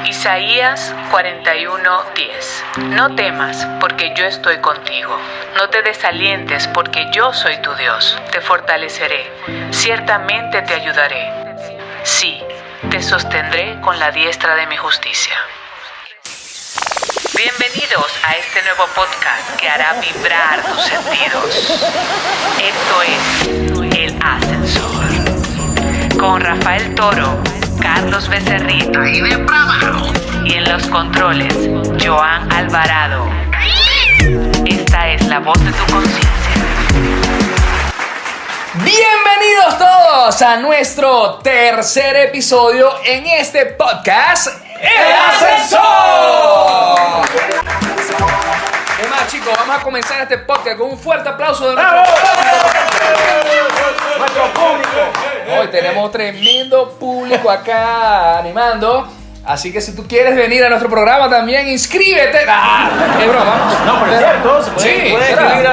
Isaías 41:10. No temas, porque yo estoy contigo. No te desalientes, porque yo soy tu Dios. Te fortaleceré. Ciertamente te ayudaré. Sí, te sostendré con la diestra de mi justicia. Bienvenidos a este nuevo podcast que hará vibrar tus sentidos. Esto es El Ascensor. Con Rafael Toro, Carlos Becerrito y en los controles, Joan Alvarado. Esta es la voz de tu conciencia. Bienvenidos todos a nuestro tercer episodio en este podcast, El Ascensor. ¿Qué más, chicos? Vamos a comenzar este podcast con un fuerte aplauso de nuestro público. Hoy tenemos tremendo público acá animando. Así que si tú quieres venir a nuestro programa también, inscríbete. Es broma. No, pero es cierto, se puede escribir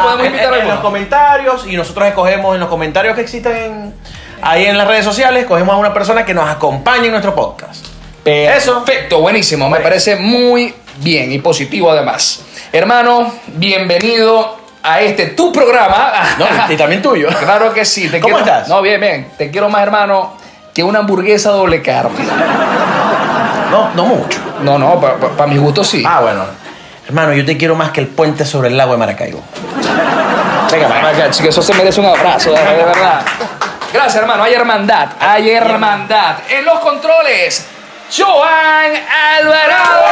podemos invitar en los comentarios y nosotros escogemos en los comentarios que existen ahí en las redes sociales, escogemos a una persona que nos acompañe en nuestro podcast. Perfecto, buenísimo. Me parece muy bien y positivo además. Hermano, bienvenido a tu programa. No, y también tuyo. Claro que sí. ¿Cómo estás? No, bien. Te quiero más, hermano, que una hamburguesa doble carne. No mucho. No, para mi gusto sí. Bueno. Hermano, yo te quiero más que el puente sobre el lago de Maracaibo. Venga, acá, chicos, eso se merece un abrazo, de verdad. Gracias, hermano. Hay hermandad. En los controles, Joan Alvarado.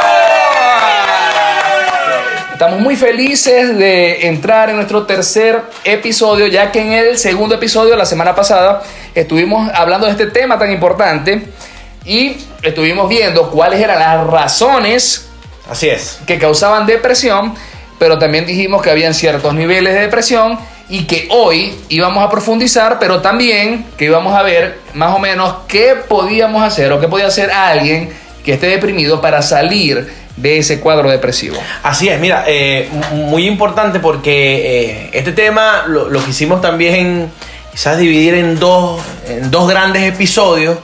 Estamos muy felices de entrar en nuestro tercer episodio, ya que en el segundo episodio, la semana pasada, estuvimos hablando de este tema tan importante y estuvimos viendo cuáles eran las razones, así es, que causaban depresión, pero también dijimos que habían ciertos niveles de depresión y que hoy íbamos a profundizar, pero también que íbamos a ver más o menos qué podíamos hacer o qué podía hacer alguien que esté deprimido para salir de ese cuadro depresivo. Así es, mira, muy importante porque este tema lo quisimos también quizás dividir en dos grandes episodios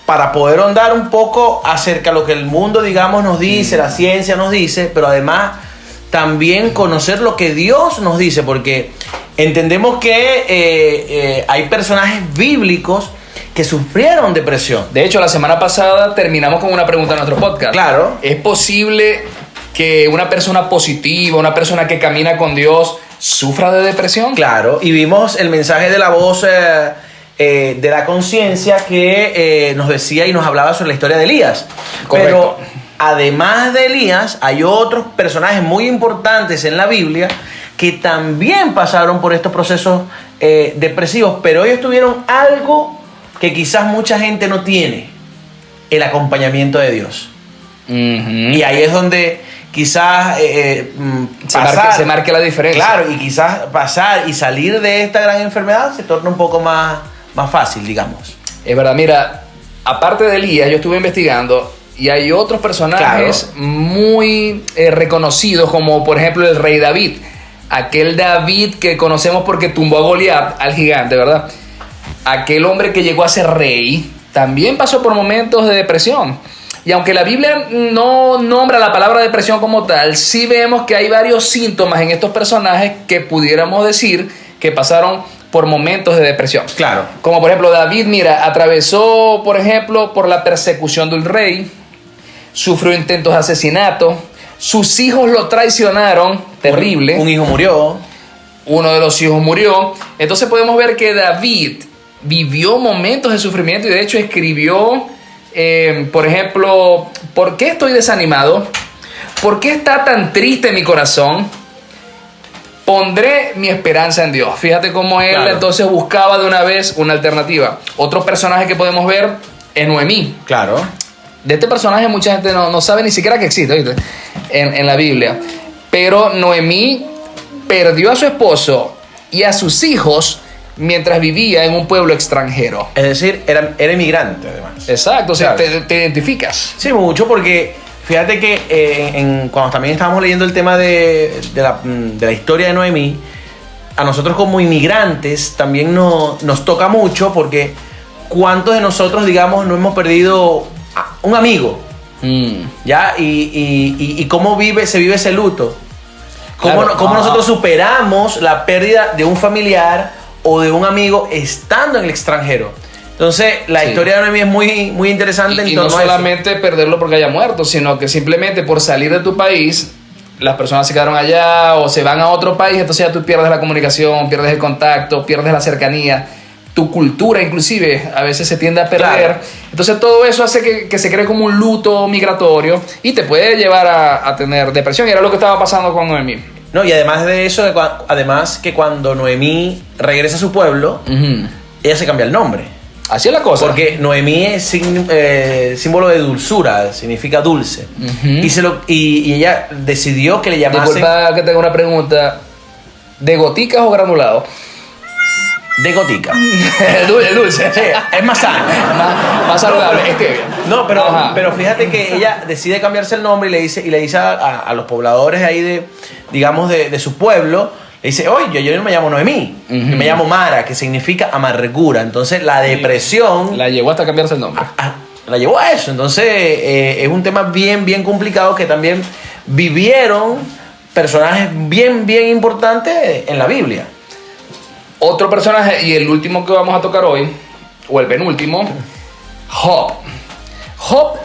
para poder ahondar un poco acerca de lo que el mundo, digamos, nos dice, la ciencia nos dice, pero además también conocer lo que Dios nos dice, porque entendemos que hay personajes bíblicos que sufrieron depresión. De hecho, la semana pasada terminamos con una pregunta en nuestro podcast. Claro. ¿Es posible que una persona positiva, una persona que camina con Dios, sufra de depresión? Claro, y vimos el mensaje de la voz de la conciencia que nos decía y nos hablaba sobre la historia de Elías. Correcto. Pero además de Elías, hay otros personajes muy importantes en la Biblia que también pasaron por estos procesos depresivos, pero ellos tuvieron algo que quizás mucha gente no tiene: el acompañamiento de Dios. Uh-huh. Y ahí es donde quizás se marque la diferencia. Claro, y quizás pasar y salir de esta gran enfermedad se torna un poco más fácil, digamos. Es verdad, mira, aparte de Elías, yo estuve investigando y hay otros personajes muy reconocidos, como por ejemplo el rey David. Aquel David que conocemos porque tumbó a Goliat, al gigante, ¿verdad? Aquel hombre que llegó a ser rey también pasó por momentos de depresión. Y aunque la Biblia no nombra la palabra depresión como tal, sí vemos que hay varios síntomas en estos personajes que pudiéramos decir que pasaron por momentos de depresión. Claro. Como por ejemplo David, mira, atravesó, por ejemplo, por la persecución del rey, sufrió intentos de asesinato, sus hijos lo traicionaron, terrible. Un hijo murió. Uno de los hijos murió. Entonces podemos ver que David vivió momentos de sufrimiento y de hecho escribió, por ejemplo, ¿por qué estoy desanimado? ¿Por qué está tan triste mi corazón? Pondré mi esperanza en Dios. Fíjate cómo él entonces buscaba de una vez una alternativa. Otro personaje que podemos ver es Noemí. Claro. De este personaje mucha gente no sabe ni siquiera que existe, ¿viste? En la Biblia. Pero Noemí perdió a su esposo y a sus hijos mientras vivía en un pueblo extranjero. Es decir, era inmigrante además. Exacto, o sea, claro. te identificas. Sí, mucho, porque fíjate que cuando también estábamos leyendo el tema de la historia de Noemí, a nosotros como inmigrantes también nos toca mucho, porque ¿cuántos de nosotros, digamos, no hemos perdido un amigo ¿Ya? Y cómo se vive ese luto. Claro. Cómo nosotros superamos la pérdida de un familiar o de un amigo estando en el extranjero. Entonces, la historia de Noemí es muy, muy interesante. Y no solamente perderlo porque haya muerto, sino que simplemente por salir de tu país, las personas se quedaron allá o se van a otro país, entonces ya tú pierdes la comunicación, pierdes el contacto, pierdes la cercanía. Tu cultura inclusive a veces se tiende a perder. Claro. Entonces todo eso hace que se cree como un luto migratorio y te puede llevar a tener depresión. Y era lo que estaba pasando con Noemí. No, y además de eso, además que cuando Noemí regresa a su pueblo, ella se cambia el nombre. Así es la cosa. Porque Noemí es símbolo de dulzura, significa dulce. Y ella decidió que le llamasen... Disculpa que tengo una pregunta. ¿De goticas o granulado? De gotica. Dulce. Sí, es más sano. Más saludable. No, pero fíjate que ella decide cambiarse el nombre y le dice a los pobladores ahí de su pueblo, le dice, oye, yo no me llamo Noemí, yo me llamo Mara, que significa amargura. Entonces la depresión... La llevó hasta cambiarse el nombre. La llevó a eso. Entonces es un tema bien, bien complicado que también vivieron personajes bien, bien importantes en la Biblia. Otro personaje, y el último que vamos a tocar hoy, o el penúltimo, Job. Job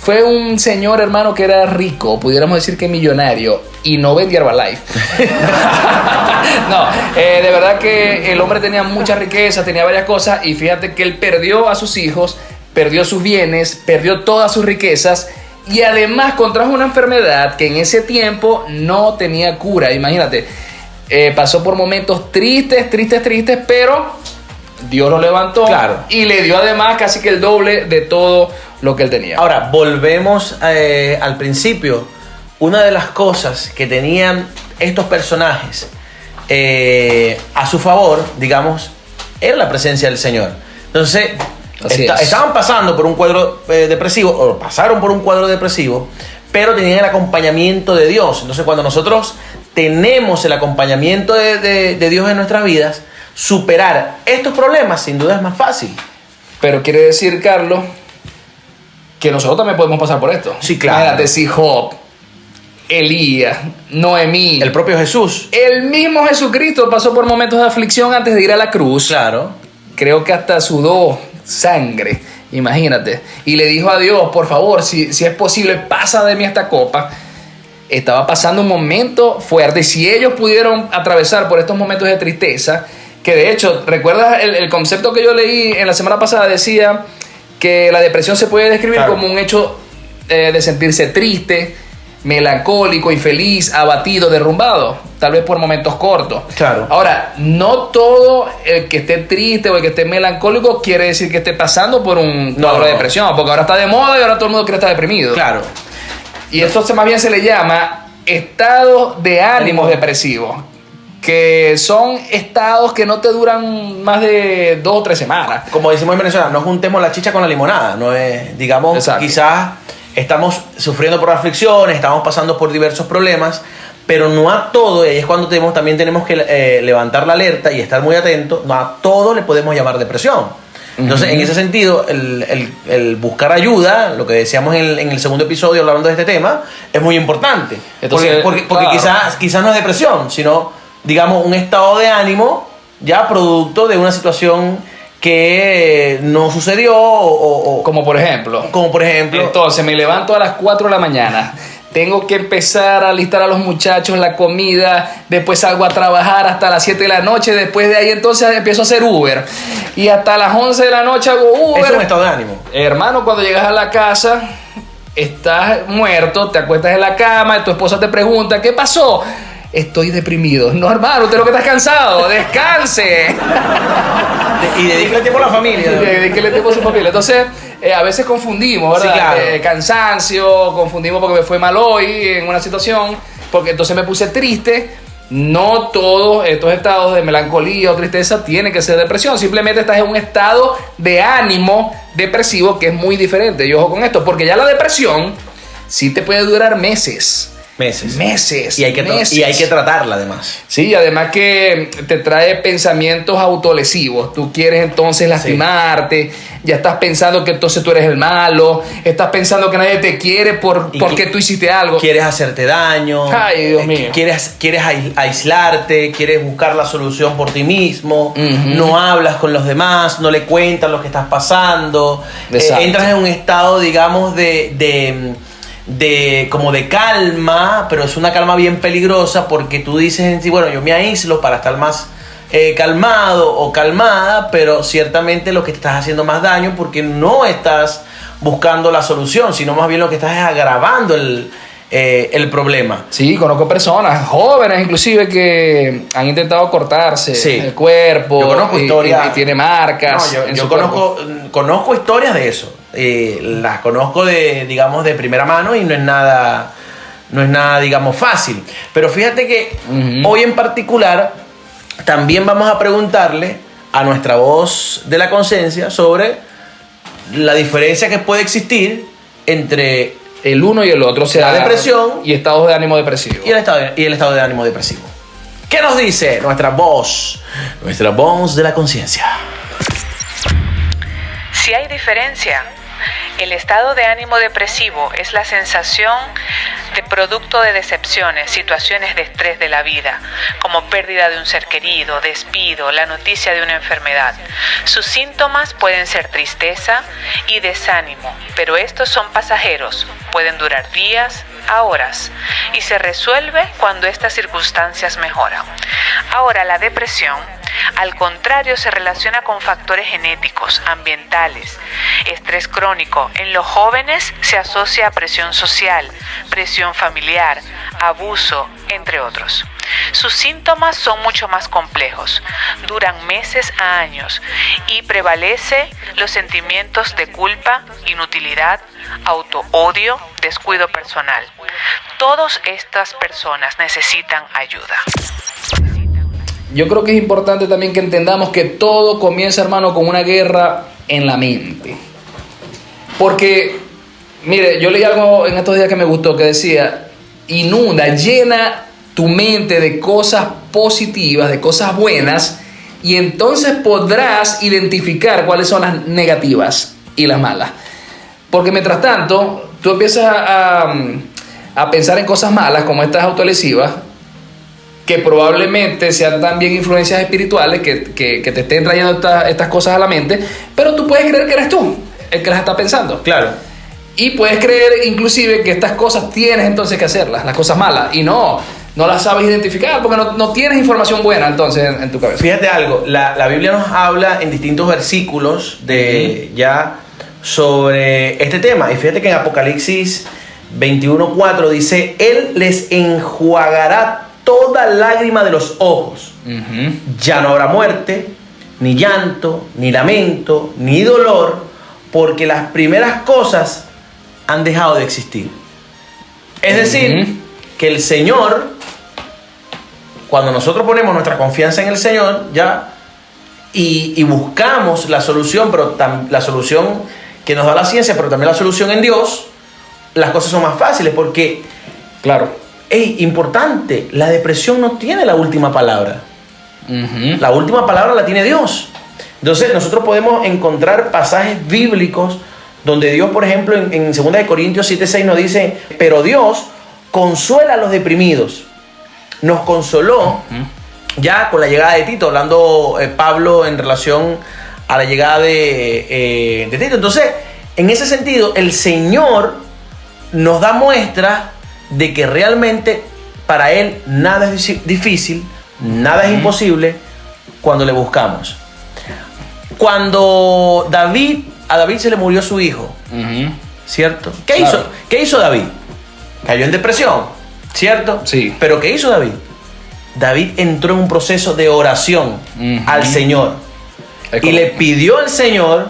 fue un señor, hermano, que era rico, pudiéramos decir que millonario, y no vendía Herbalife. No, de verdad que el hombre tenía mucha riqueza, tenía varias cosas, y fíjate que él perdió a sus hijos, perdió sus bienes, perdió todas sus riquezas, y además contrajo una enfermedad que en ese tiempo no tenía cura. Imagínate. Pasó por momentos tristes, pero Dios lo levantó, claro, y le dio además casi que el doble de todo lo que él tenía. Ahora, volvemos al principio. Una de las cosas que tenían estos personajes a su favor, digamos, era la presencia del Señor. Entonces, estaban pasando por un cuadro depresivo, o pasaron por un cuadro depresivo, pero tenían el acompañamiento de Dios. Entonces, cuando nosotros tenemos el acompañamiento de Dios en nuestras vidas, superar estos problemas sin duda es más fácil. Pero quiere decir, Carlos, que nosotros también podemos pasar por esto. Sí, claro. Imagínate si Job, Elías, Noemí, el propio Jesús, el mismo Jesucristo pasó por momentos de aflicción antes de ir a la cruz. Claro. Creo que hasta sudó sangre, imagínate. Y le dijo a Dios, por favor, si es posible, pasa de mí esta copa. Estaba pasando un momento fuerte. Y si ellos pudieron atravesar por estos momentos de tristeza, que de hecho, ¿recuerdas el concepto que yo leí en la semana pasada? Decía que la depresión se puede describir, claro, como un hecho de sentirse triste, melancólico, infeliz, abatido, derrumbado, tal vez por momentos cortos. Claro. Ahora, no todo el que esté triste o el que esté melancólico quiere decir que esté pasando por un cuadro de depresión, porque ahora está de moda y ahora todo el mundo quiere estar deprimido. Claro. Y eso más bien se le llama estados de ánimos depresivos, que son estados que no te duran más de 2 o 3 semanas. Como decimos en Venezuela, no juntemos la chicha con la limonada. No es, digamos, exacto, quizás estamos sufriendo por aflicciones, estamos pasando por diversos problemas, pero no a todo, y ahí es cuando también tenemos que levantar la alerta y estar muy atentos, no a todo le podemos llamar depresión. Entonces, en ese sentido, el buscar ayuda, lo que decíamos en el segundo episodio hablando de este tema, es muy importante. Entonces, porque claro, quizás no es depresión, sino, digamos, un estado de ánimo ya producto de una situación que no sucedió como por ejemplo. Entonces, me levanto a las 4 de la mañana. Tengo que empezar a alistar a los muchachos la comida, después salgo a trabajar hasta las 7 de la noche, después de ahí entonces empiezo a hacer Uber. Y hasta las 11 de la noche hago Uber. Es un estado de ánimo. Hermano, cuando llegas a la casa, estás muerto, te acuestas en la cama, tu esposa te pregunta, ¿qué pasó? Estoy deprimido. No, hermano, usted lo que estás cansado, descanse. Y dedíquele tiempo a la familia. Dedíquele tiempo a su familia. Entonces, a veces confundimos, ¿verdad? Sí, claro. Cansancio, confundimos porque me fue mal hoy en una situación, porque entonces me puse triste. No todos estos estados de melancolía o tristeza tienen que ser depresión. Simplemente estás en un estado de ánimo depresivo que es muy diferente. Y ojo con esto, porque ya la depresión sí te puede durar meses. Meses. Y hay que tratarla además. Sí, además que te trae pensamientos autolesivos. Tú quieres entonces lastimarte, ya estás pensando que entonces tú eres el malo, estás pensando que nadie te quiere porque tú hiciste algo. Quieres hacerte daño. Ay, Dios mío. Quieres aislarte, quieres buscar la solución por ti mismo, no hablas con los demás, no le cuentas lo que estás pasando. Entras en un estado, digamos, como de calma, pero es una calma bien peligrosa porque tú dices en ti, bueno, yo me aíslo para estar más calmado o calmada, pero ciertamente lo que te estás haciendo más daño porque no estás buscando la solución, sino más bien lo que estás es agravando el problema. Sí, conozco personas jóvenes inclusive que han intentado cortarse el cuerpo. Yo conozco historias y tiene marcas. No, yo conozco historias de eso. Las conozco digamos, de primera mano y no es nada, digamos, fácil. Pero fíjate que hoy en particular también vamos a preguntarle a nuestra voz de la conciencia sobre la diferencia que puede existir entre el uno y el otro, o sea, la depresión y estados de ánimo depresivo. Y el estado de ánimo depresivo. ¿Qué nos dice nuestra voz de la conciencia? Si hay diferencia, el estado de ánimo depresivo es la sensación de producto de decepciones, situaciones de estrés de la vida, como pérdida de un ser querido, despido, la noticia de una enfermedad. Sus síntomas pueden ser tristeza y desánimo, pero estos son pasajeros, pueden durar días a horas y se resuelve cuando estas circunstancias mejoran. Ahora, la depresión, al contrario, se relaciona con factores genéticos, ambientales, estrés crónico. En los jóvenes se asocia a presión social, presión familiar, abuso, entre otros. Sus síntomas son mucho más complejos, duran meses a años y prevalece los sentimientos de culpa, inutilidad, autoodio, descuido personal. Todas estas personas necesitan ayuda. Yo creo que es importante también que entendamos que todo comienza, hermano, con una guerra en la mente. Porque, mire, yo leí algo en estos días que me gustó, que decía, llena tu mente de cosas positivas, de cosas buenas, y entonces podrás identificar cuáles son las negativas y las malas. Porque mientras tanto, tú empiezas a pensar en cosas malas, como estas autolesivas, que probablemente sean también influencias espirituales que te estén trayendo estas cosas a la mente, pero tú puedes creer que eres tú el que las está pensando. Claro. Y puedes creer inclusive que estas cosas tienes entonces que hacerlas, las cosas malas, y no las sabes identificar porque no tienes información buena entonces en tu cabeza. Fíjate algo, la Biblia nos habla en distintos versículos ya sobre este tema, y fíjate que en Apocalipsis 21:4 dice, Él les enjuagará toda lágrima de los ojos. Ya no habrá muerte, ni llanto, ni lamento, ni dolor, porque las primeras cosas han dejado de existir. Es decir, que el Señor, cuando nosotros ponemos nuestra confianza en el Señor, y buscamos la solución, pero la solución que nos da la ciencia, pero también la solución en Dios, las cosas son más fáciles, porque, claro, importante, la depresión no tiene la última palabra. La última palabra la tiene Dios. Entonces nosotros podemos encontrar pasajes bíblicos donde Dios, por ejemplo, en 2 Corintios 7:6 nos dice, pero Dios consuela a los deprimidos. Nos consoló ya con la llegada de Tito, hablando Pablo en relación a la llegada de Tito. Entonces, en ese sentido, el Señor nos da muestra de que realmente para Él nada es difícil, nada es imposible cuando le buscamos. Cuando a David se le murió su hijo, ¿cierto? ¿Qué hizo David? Cayó en depresión, ¿cierto? Sí. Pero ¿qué hizo David? David entró en un proceso de oración al Señor y le pidió al Señor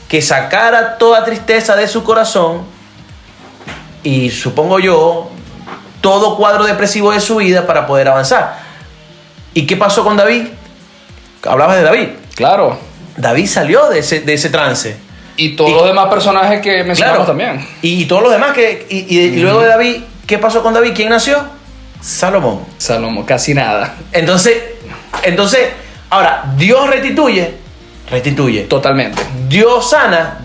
que sacara toda tristeza de su corazón y, supongo yo, todo cuadro depresivo de su vida para poder avanzar. ¿Y qué pasó con David? Hablabas de David. Claro. David salió de ese trance. Y todos los demás personajes que mencionamos también. Y todos los demás y luego de David ¿qué pasó con David? ¿Quién nació? Salomón. Casi nada. Entonces, ahora, Dios restituye. Totalmente. Dios sana.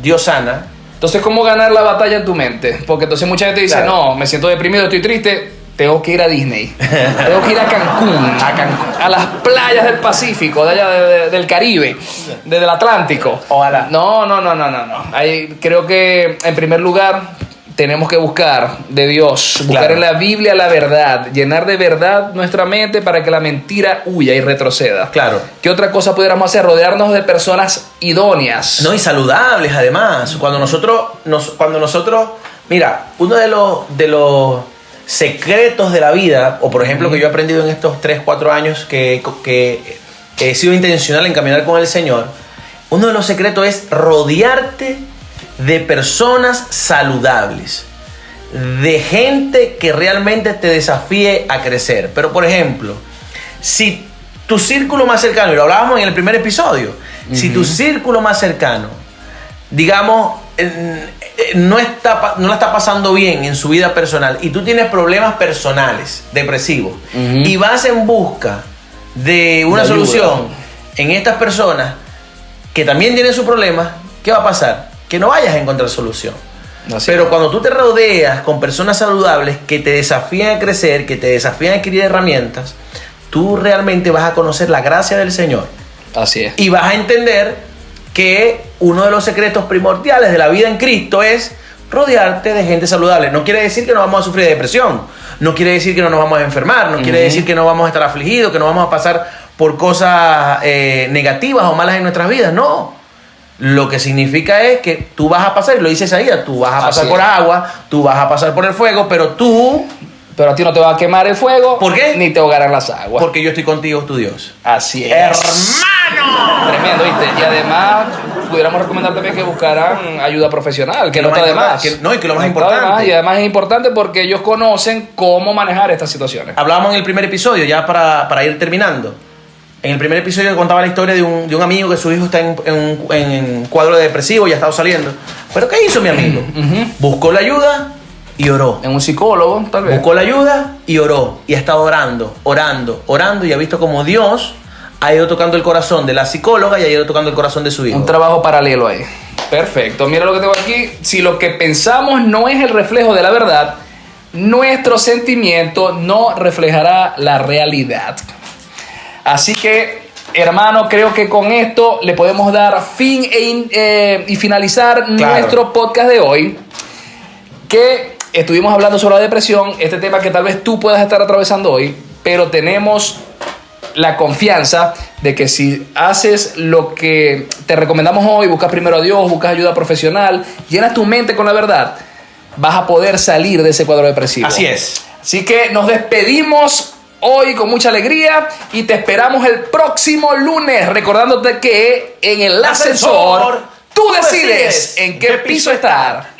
Entonces, ¿cómo ganar la batalla en tu mente? Porque entonces mucha gente dice, Claro. no, me siento deprimido, estoy triste, tengo que ir a Disney. Tengo que ir a Cancún, a las playas del Pacífico, de allá del Caribe, desde el Atlántico. Ojalá. No. Ahí creo que, en primer lugar, tenemos que buscar de Dios, buscar Claro. en la Biblia la verdad, llenar de verdad nuestra mente para que la mentira huya y retroceda. Claro. ¿Qué otra cosa pudiéramos hacer? Rodearnos de personas idóneas. No, y saludables además. Cuando nosotros, mira, uno de los secretos de la vida, o por ejemplo que yo he aprendido en estos 3-4 años que he sido intencional en caminar con el Señor, uno de los secretos es rodearte de personas saludables, de gente que realmente te desafíe a crecer. Pero por ejemplo, si tu círculo más cercano, y lo hablábamos en el primer episodio, si tu círculo más cercano, digamos, no la está pasando bien en su vida personal y tú tienes problemas personales, depresivos, y vas en busca de una solución en estas personas que también tienen sus problemas, ¿qué va a pasar? Que no vayas a encontrar solución. Pero cuando tú te rodeas con personas saludables que te desafían a crecer, que te desafían a adquirir herramientas, tú realmente vas a conocer la gracia del Señor. Así es. Y vas a entender que uno de los secretos primordiales de la vida en Cristo es rodearte de gente saludable. No quiere decir que no vamos a sufrir de depresión, no quiere decir que no nos vamos a enfermar, no quiere decir que no vamos a estar afligidos, que no vamos a pasar por cosas negativas o malas en nuestras vidas. No. Lo que significa es que tú vas a pasar, y lo dice Isaías, tú vas a pasar por agua, tú vas a pasar por el fuego, pero a ti no te va a quemar el fuego. ¿Por qué? Ni te ahogarán las aguas. porque yo estoy contigo, tu Dios. Así es. ¡Hermano! Tremendo, ¿viste? Y además, pudiéramos recomendar también que buscaran ayuda profesional, que no está de más. Y que lo más No está de importante. más, y además es importante porque ellos conocen cómo manejar estas situaciones. Hablábamos en el primer episodio, ya para ir terminando. En el primer episodio contaba la historia de un amigo que su hijo está en cuadro depresivo y ha estado saliendo. ¿Pero qué hizo mi amigo? Buscó la ayuda y oró. En un psicólogo, tal vez. Buscó la ayuda y oró. Y ha estado orando y ha visto como Dios ha ido tocando el corazón de la psicóloga y ha ido tocando el corazón de su hijo. Un trabajo paralelo ahí. Perfecto. Mira lo que tengo aquí. Si lo que pensamos no es el reflejo de la verdad, nuestro sentimiento no reflejará la realidad. Así que, hermano, creo que con esto le podemos dar fin y finalizar nuestro podcast de hoy. Que estuvimos hablando sobre la depresión, este tema que tal vez tú puedas estar atravesando hoy, pero tenemos la confianza de que si haces lo que te recomendamos hoy, buscas primero a Dios, buscas ayuda profesional, llenas tu mente con la verdad, vas a poder salir de ese cuadro depresivo. Así es. Así que nos despedimos hoy con mucha alegría y te esperamos el próximo lunes, recordándote que en el ascensor tú decides en qué piso estar.